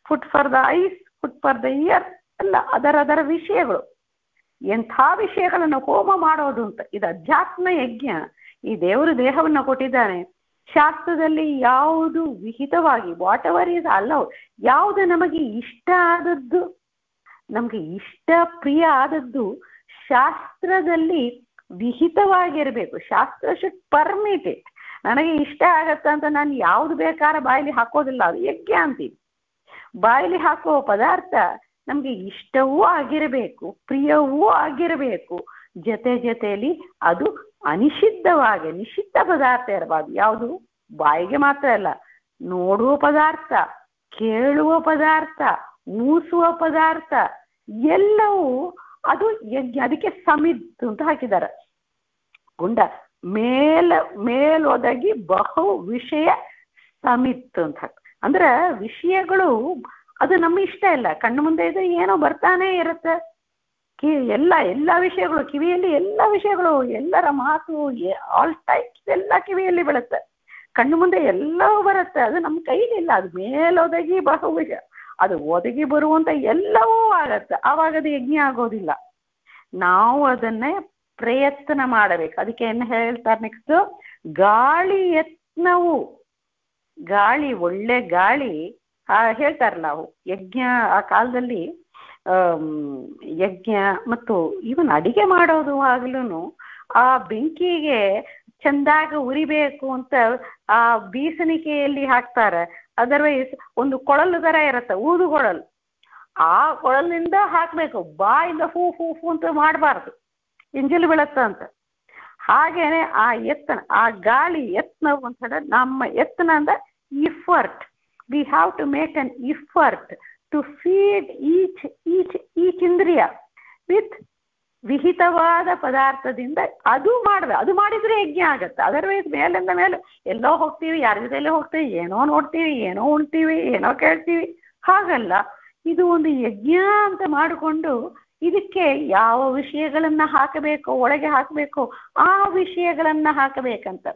food for the ice, food for the year, ಅಲ್ಲ ಅದರ ವಿಷಯಗಳು. ಎಂಥ ವಿಷಯಗಳನ್ನು ಹೋಮ ಮಾಡೋದು ಅಂತ. ಇದು ಅಧ್ಯಾತ್ಮ ಯಜ್ಞ. ಈ ದೇವರು ದೇಹವನ್ನು ಕೊಟ್ಟಿದ್ದಾನೆ. ಶಾಸ್ತ್ರದಲ್ಲಿ ಯಾವುದು ವಿಹಿತವಾಗಿ, ವಾಟ್ ಎವರ್ ಈಸ್ ಅಲೌ, ಯಾವುದು ನಮಗೆ ಇಷ್ಟ ಆದದ್ದು, ನಮ್ಗೆ ಇಷ್ಟ ಪ್ರಿಯ ಆದದ್ದು ಶಾಸ್ತ್ರದಲ್ಲಿ ವಿಹಿತವಾಗಿರ್ಬೇಕು. ಶಾಸ್ತ್ರ ಶುಡ್ ಪರ್ಮಿಟ್ ಇಟ್. ನನಗೆ ಇಷ್ಟ ಆಗತ್ತ ಅಂತ ನಾನು ಯಾವ್ದು ಬೇಕಾದ್ರೆ ಬಾಯಲ್ಲಿ ಹಾಕೋದಿಲ್ಲ, ಅದು ಯಜ್ಞ ಅಂತೀವಿ. ಬಾಯಲ್ಲಿ ಹಾಕುವ ಪದಾರ್ಥ ನಮ್ಗೆ ಇಷ್ಟವೂ ಆಗಿರಬೇಕು, ಪ್ರಿಯವೂ ಆಗಿರಬೇಕು. ಜೊತೆಯಲ್ಲಿ ಅದು ಅನಿಷಿದ್ಧವಾಗಿ, ನಿಷಿದ್ಧ ಪದಾರ್ಥ ಇರಬಾರ್ದು. ಯಾವುದು? ಬಾಯಿಗೆ ಮಾತ್ರ ಅಲ್ಲ, ನೋಡುವ ಪದಾರ್ಥ, ಕೇಳುವ ಪದಾರ್ಥ, ಮೂಸುವ ಪದಾರ್ಥ ಎಲ್ಲವೂ ಅದು ಯಜ್ಞ. ಅದಕ್ಕೆ ಸಮಿತ್ ಅಂತ ಹಾಕಿದ್ದಾರೆ. ಗುಂಡ ಮೇಲೊದಗಿ ಬಹು ವಿಷಯ ಸಮಿತ್ ಅಂತ ಅಂದ್ರೆ ವಿಷಯಗಳು ಅದು ನಮ್ಮ ಇಷ್ಟ ಇಲ್ಲ. ಕಣ್ಣು ಮುಂದೆ ಇದ್ರೆ ಏನೋ ಬರ್ತಾನೆ ಇರುತ್ತೆ. ಎಲ್ಲ ವಿಷಯಗಳು ಕಿವಿಯಲ್ಲಿ, ಎಲ್ಲ ವಿಷಯಗಳು, ಎಲ್ಲರ ಮಾತು, ಆಲ್ ಟೈಪ್ಸ್ ಎಲ್ಲ ಕಿವಿಯಲ್ಲಿ ಬೀಳುತ್ತೆ. ಕಣ್ಣು ಮುಂದೆ ಎಲ್ಲವೂ ಬರುತ್ತೆ. ಅದು ನಮ್ಮ ಕೈಲಿಲ್ಲ. ಅದು ಮೇಲೊದಗಿ ಬಹು ವಿಷಯ, ಅದು ಒದಗಿ ಬರುವಂತ ಎಲ್ಲವೂ ಆಗತ್ತೆ. ಆವಾಗ ಅದು ಯಜ್ಞ ಆಗೋದಿಲ್ಲ. ನಾವು ಅದನ್ನೇ ಪ್ರಯತ್ನ ಮಾಡಬೇಕು. ಅದಕ್ಕೆ ಏನು ಹೇಳ್ತಾರೆ ನೆಕ್ಸ್ಟ್? ಗಾಳಿ ಯತ್ನವು. ಗಾಳಿ, ಒಳ್ಳೆ ಗಾಳಿ ಹೇಳ್ತಾರೆ. ನಾವು ಯಜ್ಞ ಆ ಕಾಲದಲ್ಲಿ ಯಜ್ಞ ಮತ್ತು ಇವನ್ ಅಡಿಗೆ ಮಾಡೋದು ಆಗ್ಲೂ ಆ ಬೆಂಕಿಗೆ ಚಂದಾಗ ಉರಿಬೇಕು ಅಂತ ಆ ಬೀಸಣಿಕೆಯಲ್ಲಿ ಹಾಕ್ತಾರೆ. ಅದರ್ವೈಸ್ ಒಂದು ಕೊಳಲು ತರ ಇರತ್ತೆ, ಊದುಗೊಳಲು, ಆ ಕೊಳಲಿನಿಂದ ಹಾಕ್ಬೇಕು, ಬಾಯಿಂದ ಹೂ ಹೂ ಹೂ ಅಂತ ಮಾಡಬಾರ್ದು, ಎಂಜಲು ಬೀಳತ್ತ ಅಂತ. ಹಾಗೇನೆ ಆ ಯತ್ನ, ಆ ಗಾಳಿ ಯತ್ನ ಅಂತ ನಮ್ಮ ಯತ್ನ ಅಂದ್ರೆ effort. We have to make an effort to feed each ಇಂದ್ರಿಯ ವಿತ್ ವಿಹಿತವಾದ ಪದಾರ್ಥದಿಂದ. ಅದು ಮಾಡ್ಬೇಕು, ಅದು ಮಾಡಿದ್ರೆ ಯಜ್ಞ ಆಗತ್ತೆ. ಅದರ್ವೈಸ್ ಮೇಲಿಂದ ಮೇಲೆ ಎಲ್ಲೋ ಹೋಗ್ತೀವಿ, ಯಾರ ಜೊತೆಯಲ್ಲೇ ಹೋಗ್ತೀವಿ, ಏನೋ ನೋಡ್ತೀವಿ, ಏನೋ ಉಣ್ತೀವಿ, ಏನೋ ಕೇಳ್ತೀವಿ, ಹಾಗಲ್ಲ. ಇದು ಒಂದು ಯಜ್ಞ ಅಂತ ಮಾಡಿಕೊಂಡು ಇದಕ್ಕೆ ಯಾವ ವಿಷಯಗಳನ್ನ ಹಾಕಬೇಕು, ಒಳಗೆ ಹಾಕಬೇಕು, ಆ ವಿಷಯಗಳನ್ನ ಹಾಕಬೇಕಂತ.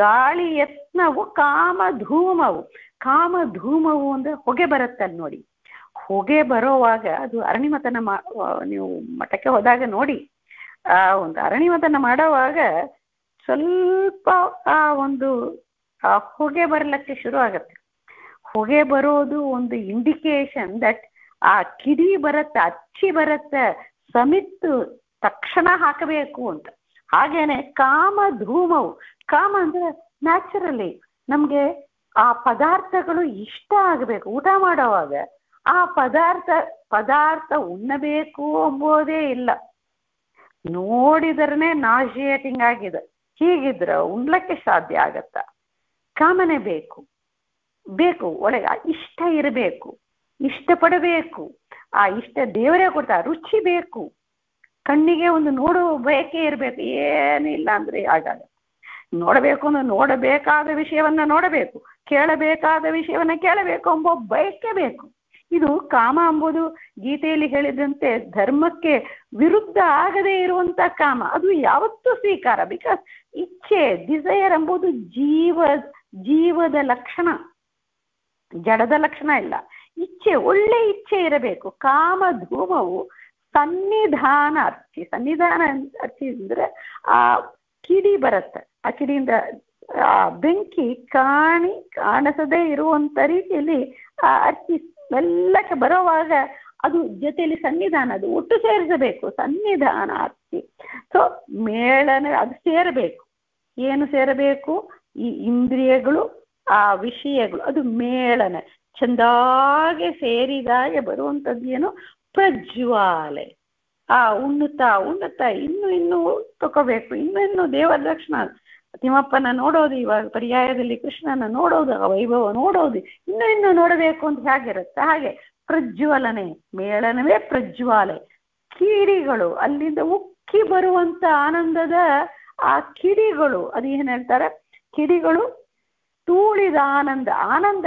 ಗಾಳಿ ಯತ್ನವು ಕಾಮಧೂಮವು. ಕಾಮಧೂಮವು ಅಂದ್ರೆ ಹೊಗೆ ಬರುತ್ತಲ್ಲಿ ನೋಡಿ. ಹೊಗೆ ಬರೋವಾಗ ಅದು ಅರಣಿಮತನ ನೀವು ಮಠಕ್ಕೆ ಹೋದಾಗ ನೋಡಿ, ಆ ಒಂದು ಅರಣಿಮತನ ಮಾಡೋವಾಗ ಸ್ವಲ್ಪ ಆ ಒಂದು ಹೊಗೆ ಬರಲಿಕ್ಕೆ ಶುರು ಆಗತ್ತೆ. ಹೊಗೆ ಬರೋದು ಒಂದು ಇಂಡಿಕೇಶನ್ ದಟ್ ಆ ಕಿಡಿ ಬರುತ್ತೆ, ಅಚ್ಚಿ ಬರುತ್ತೆ, ಸಮಿತ್ತು ತಕ್ಷಣ ಹಾಕಬೇಕು ಅಂತ. ಹಾಗೇನೆ ಕಾಮಧೂಮವು. ಕಾಮ ಅಂದ್ರೆ ನ್ಯಾಚುರಲಿ ನಮ್ಗೆ ಆ ಪದಾರ್ಥಗಳು ಇಷ್ಟ ಆಗಬೇಕು. ಊಟ ಮಾಡೋವಾಗ ಆ ಪದಾರ್ಥ ಉಣ್ಣಬೇಕು ಎಂಬುದೇ ಇಲ್ಲ, ನೋಡಿದ್ರನೆ ನಾಶಿಯೇಟಿಂಗ್ ಆಗಿದೆ, ಹೀಗಿದ್ರ ಉಣ್ಲಕ್ಕೆ ಸಾಧ್ಯ ಆಗತ್ತ? ಕಾಮನೆ ಬೇಕು, ಒಳಗೆ ಇಷ್ಟ ಇರಬೇಕು, ಇಷ್ಟಪಡಬೇಕು. ಆ ಇಷ್ಟ ದೇವರೇ ಕೊಡ್ತಾ, ರುಚಿ ಬೇಕು, ಕಣ್ಣಿಗೆ ಒಂದು ನೋಡುವ ಬಯಕೆ ಇರಬೇಕು. ಏನಿಲ್ಲ ಅಂದ್ರೆ ಆಗಲ್ಲ. ನೋಡಬೇಕು ಅಂದ್ರೆ ನೋಡಬೇಕಾದ ವಿಷಯವನ್ನ ನೋಡಬೇಕು, ಕೇಳಬೇಕಾದ ವಿಷಯವನ್ನ ಕೇಳಬೇಕು ಎಂಬ ಬಯಕೆ ಬೇಕು. ಇದು ಕಾಮ ಎಂಬುದು ಗೀತೆಯಲ್ಲಿ ಹೇಳಿದಂತೆ ಧರ್ಮಕ್ಕೆ ವಿರುದ್ಧ ಆಗದೇ ಇರುವಂತ ಕಾಮ. ಅದು ಯಾವತ್ತೂ ಸ್ವೀಕಾರ. ಬಿಕಾಸ್ ಇಚ್ಛೆ, ಡಿಸೈರ್ ಎಂಬುದು ಜೀವದ ಲಕ್ಷಣ, ಜಡದ ಲಕ್ಷಣ ಇಲ್ಲ. ಇಚ್ಛೆ, ಒಳ್ಳೆ ಇಚ್ಛೆ ಇರಬೇಕು. ಕಾಮಧೂಮವು ಸನ್ನಿಧಾನ ಅರ್ಚಿ ಅಂದ್ರೆ ಆ ಕಿಡಿ ಬರುತ್ತೆ, ಆ ಕಿಡಿಯಿಂದ ಆ ಬೆಂಕಿ ಕಾಣಿಸದೇ ಇರುವಂತ ರೀತಿಯಲ್ಲಿ ಆ ಅರ್ಚಿ ಮೆಲ್ಲಕ್ಕೆ ಬರೋವಾಗ ಅದು ಜೊತೆಯಲ್ಲಿ ಸನ್ನಿಧಾನ, ಅದು ಒಟ್ಟು ಸೇರಿಸಬೇಕು. ಸನ್ನಿಧಾನ ಅರ್ಚಿ. ಸೊ ಮೇಳನ ಅದು ಸೇರಬೇಕು. ಏನು ಸೇರಬೇಕು? ಈ ಇಂದ್ರಿಯಗಳು, ಆ ವಿಷಯಗಳು, ಅದು ಮೇಳನ ಚಂದಾಗೆ ಸೇರಿದಾಗೆ ಬರುವಂಥದ್ದು ಏನು? ಪ್ರಜ್ವಾಲೆ. ಆ ಉಣ್ಣುತ್ತಾ ಇನ್ನು ತಗೋಬೇಕು, ಇನ್ನು ದೇವರ ಲಕ್ಷಣ. ತಿಮ್ಮಪ್ಪನ ನೋಡೋದು, ಇವಾಗ ಪರ್ಯಾಯದಲ್ಲಿ ಕೃಷ್ಣನ ನೋಡೋದು, ಆ ವೈಭವ ನೋಡೋದು, ಇನ್ನು ನೋಡಬೇಕು ಅಂತ ಹೇಗಿರುತ್ತೆ ಹಾಗೆ ಪ್ರಜ್ವಲನೆ, ಮೇಳನವೇ ಪ್ರಜ್ವಾಲೆ. ಕಿಡಿಗಳು, ಅಲ್ಲಿಂದ ಉಕ್ಕಿ ಬರುವಂತ ಆನಂದದ ಆ ಕಿಡಿಗಳು, ಅದು ಏನ್ ಹೇಳ್ತಾರೆ? ಕಿಡಿಗಳು ತೂಳಿದ ಆನಂದ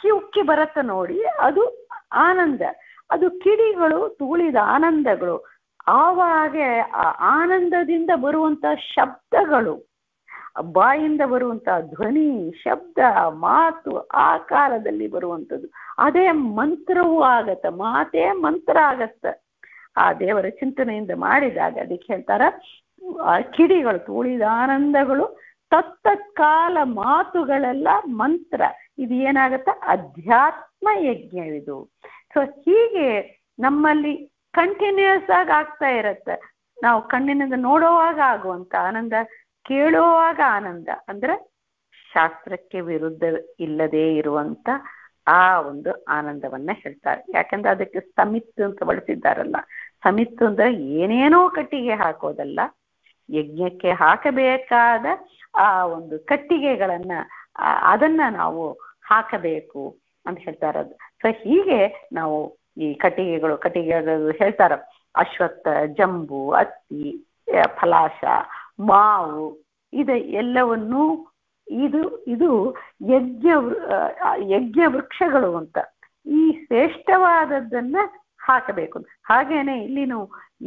ಉಕ್ಕಿ ಬರುತ್ತೆ ನೋಡಿ, ಅದು ಆನಂದ. ಅದು ಕಿಡಿಗಳು ತೂಳಿದ ಆನಂದಗಳು. ಆವಾಗ ಆ ಆನಂದದಿಂದ ಬರುವಂತ ಶಬ್ದಗಳು, ಬಾಯಿಂದ ಬರುವಂತ ಧ್ವನಿ, ಶಬ್ದ, ಮಾತು, ಆ ಕಾಲದಲ್ಲಿ ಬರುವಂಥದ್ದು ಅದೇ ಮಂತ್ರವೂ ಆಗತ್ತ. ಮಾತೇ ಮಂತ್ರ ಆಗತ್ತ ಆ ದೇವರ ಚಿಂತನೆಯಿಂದ ಮಾಡಿದಾಗ. ಅದಕ್ಕೆ ಹೇಳ್ತಾರ ಕಿಡಿಗಳು ತೂಳಿದ ಆನಂದಗಳು, ತತ್ತತ್ಕಾಲ ಮಾತುಗಳೆಲ್ಲ ಮಂತ್ರ. ಇದು ಏನಾಗತ್ತ? ಅಧ್ಯಾತ್ಮ ಯಜ್ಞವಿದು. ಸೊ ಹೀಗೆ ನಮ್ಮಲ್ಲಿ ಕಂಟಿನ್ಯೂಸ್ ಆಗಿ ಆಗ್ತಾ ಇರತ್ತೆ. ನಾವು ಕಣ್ಣಿನಿಂದ ನೋಡುವಾಗ ಆಗುವಂತ ಆನಂದ, ಕೇಳುವಾಗ ಆನಂದ, ಅಂದ್ರೆ ಶಾಸ್ತ್ರಕ್ಕೆ ವಿರುದ್ಧ ಇಲ್ಲದೆ ಇರುವಂತ ಆ ಒಂದು ಆನಂದವನ್ನ ಹೇಳ್ತಾರೆ. ಯಾಕಂದ್ರೆ ಅದಕ್ಕೆ ಸಮಿತ್ತು ಅಂತ ಬಳಸಿದ್ದಾರಲ್ಲ. ಸಮಿತ್ತು ಅಂದ್ರೆ ಏನೇನೋ ಕಟ್ಟಿಗೆ ಹಾಕೋದಲ್ಲ, ಯಜ್ಞಕ್ಕೆ ಹಾಕಬೇಕಾದ ಆ ಒಂದು ಕಟ್ಟಿಗೆಗಳನ್ನ ಅದನ್ನ ನಾವು ಹಾಕಬೇಕು ಅಂತ ಹೇಳ್ತಾರದು. ಸೊ ಹೀಗೆ ನಾವು ಈ ಕಟ್ಟಿಗೆಗಳು ಹೇಳ್ತಾರ. ಅಶ್ವತ್ಥ, ಜಂಬು, ಅತ್ತಿ, ಫಲಾಶ, ಮಾವು, ಎಲ್ಲವನ್ನೂ ಇದು ಯಜ್ಞ ವೃಕ್ಷಗಳು ಅಂತ. ಈ ಶ್ರೇಷ್ಠವಾದದ್ದನ್ನ ಹಾಕಬೇಕು. ಹಾಗೇನೆ ಇಲ್ಲಿನೂ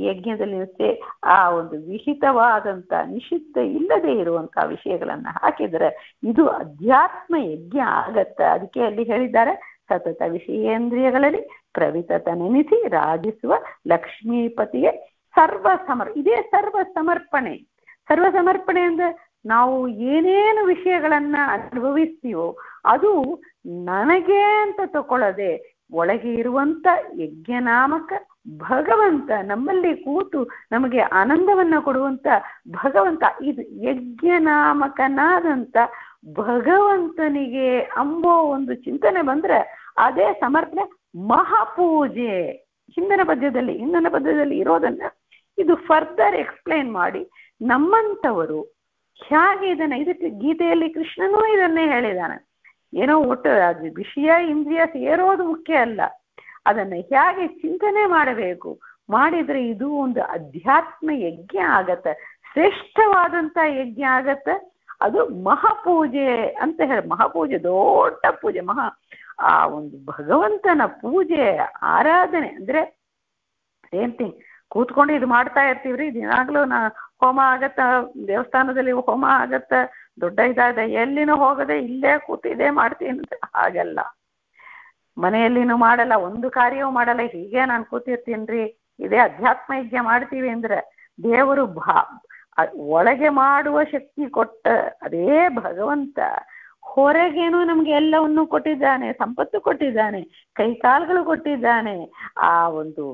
ಯಜ್ಞದಲ್ಲಿ ಆ ಒಂದು ವಿಹಿತವಾದಂತ, ನಿಷಿದ್ಧ ಇಲ್ಲದೆ ಇರುವಂತಹ ವಿಷಯಗಳನ್ನ ಹಾಕಿದರೆ ಇದು ಅಧ್ಯಾತ್ಮ ಯಜ್ಞ ಆಗತ್ತ. ಅದಕ್ಕೆ ಅಲ್ಲಿ ಹೇಳಿದ್ದಾರೆ, ಸತತ ವಿಷಯೇಂದ್ರಿಯಗಳಲ್ಲಿ ಪ್ರವಿತತ ನೆನೆಸಿ ರಾಜಿಸುವ ಲಕ್ಷ್ಮೀಪತಿಗೆ ಇದೇ ಸರ್ವ ಸಮರ್ಪಣೆ ಅಂದ್ರೆ ನಾವು ಏನೇನು ವಿಷಯಗಳನ್ನ ಅನುಭವಿಸ್ತೀವೋ ಅದು ನನಗೆ ಅಂತ ತಗೊಳ್ಳದೆ, ಒಳಗೆ ಇರುವಂತ ಯಜ್ಞನಾಮಕ ಭಗವಂತ ನಮ್ಮಲ್ಲಿ ಕೂತು ನಮಗೆ ಆನಂದವನ್ನ ಕೊಡುವಂತ ಭಗವಂತ, ಇದು ಯಜ್ಞನಾಮಕನಾದಂತ ಭಗವಂತನಿಗೆ ಅಂಬೋ ಒಂದು ಚಿಂತನೆ ಬಂದ್ರೆ ಅದೇ ಸಮರ್ಪಣೆ ಮಹಾಪೂಜೆ. ಹಿಂದಿನ ಪದ್ಯದಲ್ಲಿ ಇರೋದನ್ನ ಇದು ಫರ್ದರ್ ಎಕ್ಸ್ಪ್ಲೈನ್ ಮಾಡಿ ನಮ್ಮಂಥವರು ಹೇಗೆ ಇದಕ್ಕೆ ಗೀತೆಯಲ್ಲಿ ಕೃಷ್ಣನೂ ಇದನ್ನೇ ಹೇಳಿದಾನೆ. ಏನೋ ಒಟ್ಟು ಅದು ವಿಷಯ ಇಂದ್ರಿಯ ಸೇರೋದು ಮುಖ್ಯ ಅಲ್ಲ, ಅದನ್ನ ಹೇಗೆ ಚಿಂತನೆ ಮಾಡಬೇಕು, ಮಾಡಿದ್ರೆ ಇದು ಒಂದು ಅಧ್ಯಾತ್ಮ ಯಜ್ಞ ಆಗತ್ತೆ, ಶ್ರೇಷ್ಠವಾದಂತ ಯಜ್ಞ ಆಗತ್ತೆ. ಅದು ಮಹಾಪೂಜೆ ಅಂತ ಹೇಳಿ, ಮಹಾಪೂಜೆ ದೊಡ್ಡ ಪೂಜೆ, ಆ ಒಂದು ಭಗವಂತನ ಪೂಜೆ ಆರಾಧನೆ ಅಂದ್ರೆ ಸೇಮ್ ಥಿಂಗ್. ಕೂತ್ಕೊಂಡು ಇದು ಮಾಡ್ತಾ ಇರ್ತೀವ್ರಿ, ದಿನಾಗ್ಲೂ ಹೋಮ ಆಗತ್ತ, ದೇವಸ್ಥಾನದಲ್ಲಿ ಹೋಮ ಆಗತ್ತ, ದೊಡ್ಡ ಇದಾದ ಎಲ್ಲಿನೂ ಹೋಗದೆ ಇಲ್ಲೇ ಕೂತಿದೆ ಮಾಡ್ತೀನಿ ಅಂತ ಹಾಗೆಲ್ಲ. ಮನೆಯಲ್ಲಿನೂ ಮಾಡಲ್ಲ, ಒಂದು ಕಾರ್ಯವೂ ಮಾಡಲ್ಲ, ಹೀಗೆ ನಾನು ಕೂತಿರ್ತೀನ್ರಿ, ಇದೇ ಅಧ್ಯಾತ್ಮ ಯಜ್ಞ ಮಾಡ್ತೀವಿ ಅಂದ್ರೆ ದೇವರು ಒಳಗೆ ಮಾಡುವ ಶಕ್ತಿ ಕೊಟ್ಟ ಅದೇ ಭಗವಂತ ಹೊರಗೇನು ನಮ್ಗೆ ಎಲ್ಲವನ್ನು ಕೊಟ್ಟಿದ್ದಾನೆ, ಸಂಪತ್ತು ಕೊಟ್ಟಿದ್ದಾನೆ, ಕೈಕಾಲುಗಳು ಕೊಟ್ಟಿದ್ದಾನೆ. ಆ ಒಂದು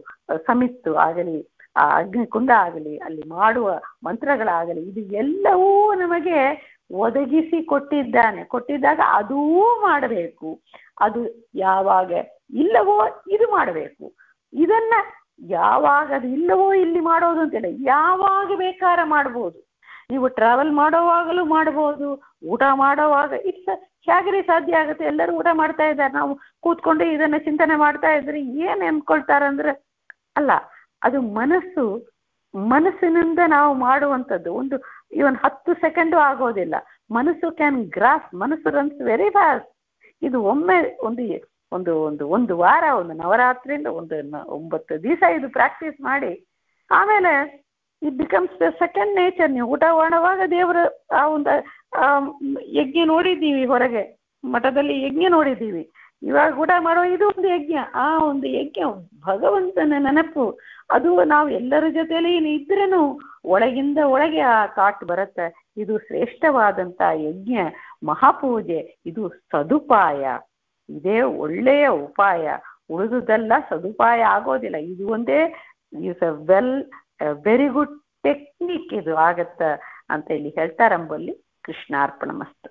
ಸಮಿತ್ತು ಆಗಲಿ, ಆ ಅಗ್ನಿಕುಂಡ ಆಗಲಿ, ಅಲ್ಲಿ ಮಾಡುವ ಮಂತ್ರಗಳಾಗಲಿ, ಇದು ಎಲ್ಲವೂ ನಮಗೆ ಒದಗಿಸಿ ಕೊಟ್ಟಿದ್ದಾಗ ಅದೂ ಮಾಡಬೇಕು. ಅದು ಯಾವಾಗ ಇಲ್ಲವೋ ಇದು ಮಾಡಬೇಕು. ಇದನ್ನ ಯಾವಾಗ ಅದು ಇಲ್ಲವೋ ಇಲ್ಲಿ ಮಾಡೋದು ಅಂತಿಲ್ಲ, ಯಾವಾಗ ಬೇಕಾರ ಮಾಡ್ಬೋದು. ನೀವು ಟ್ರಾವೆಲ್ ಮಾಡೋವಾಗಲೂ ಮಾಡ್ಬೋದು, ಊಟ ಮಾಡೋವಾಗ ಹೇಗ್ರಿ ಸಾಧ್ಯ ಆಗುತ್ತೆ? ಎಲ್ಲರೂ ಊಟ ಮಾಡ್ತಾ ಇದ್ದಾರೆ, ನಾವು ಕೂತ್ಕೊಂಡು ಇದನ್ನ ಚಿಂತನೆ ಮಾಡ್ತಾ ಇದ್ರೆ ಏನ್ ಅನ್ಕೊಳ್ತಾರಂದ್ರೆ ಅಲ್ಲ, ಅದು ಮನಸ್ಸಿನಿಂದ ನಾವು ಮಾಡುವಂಥದ್ದು. ಒಂದು ಇವನ್ 10 ಸೆಕೆಂಡು ಆಗೋದಿಲ್ಲ. ಮನಸ್ಸು ಕ್ಯಾನ್ ಗ್ರಾಸ್, ಮನಸ್ಸು ರನ್ಸ್ ವೆರಿ ಫಾಸ್ಟ್. ಇದು ಒಮ್ಮೆ ಒಂದು ವಾರ, ಒಂದು ನವರಾತ್ರಿಯಿಂದ 9 ದಿವಸ ಇದು ಪ್ರಾಕ್ಟೀಸ್ ಮಾಡಿ ಆಮೇಲೆ it becomes the second nature. ನೀವು ಊಟ ಮಾಡುವಾಗ ದೇವರ ಆ ಒಂದು ಯಜ್ಞ ನೋಡಿದ್ದೀವಿ, ಹೊರಗೆ ಮಠದಲ್ಲಿ ಯಜ್ಞ ನೋಡಿದ್ದೀವಿ, ಇವಾಗ ಊಟ ಮಾಡೋ ಇದು ಒಂದು ಯಜ್ಞ. ಆ ಒಂದು ಯಜ್ಞ ಭಗವಂತನ ನೆನಪು, ಅದು ನಾವು ಎಲ್ಲರ ಜೊತೆಲಿ ಇದ್ರೂ ಒಳಗಿಂದ ಒಳಗೆ ಆ ಕಾಟ್ ಬರುತ್ತೆ. ಇದು ಶ್ರೇಷ್ಠವಾದಂತ ಯಜ್ಞ, ಮಹಾಪೂಜೆ, ಇದು ಸದುಪಾಯ, ಇದೇ ಒಳ್ಳೆಯ ಉಪಾಯ. ಉಳಿದುದೆಲ್ಲ ಸದುಪಾಯ ಆಗೋದಿಲ್ಲ. ಇದು ಒಂದೇ ವೆರಿ ಗುಡ್ ಟೆಕ್ನಿಕ್ ಇದು ಆಗತ್ತ ಅಂತ ಇಲ್ಲಿ ಹೇಳ್ತಾರಂಬಲ್ಲಿ. ಕೃಷ್ಣಾರ್ಪಣ ಮಸ್ತು.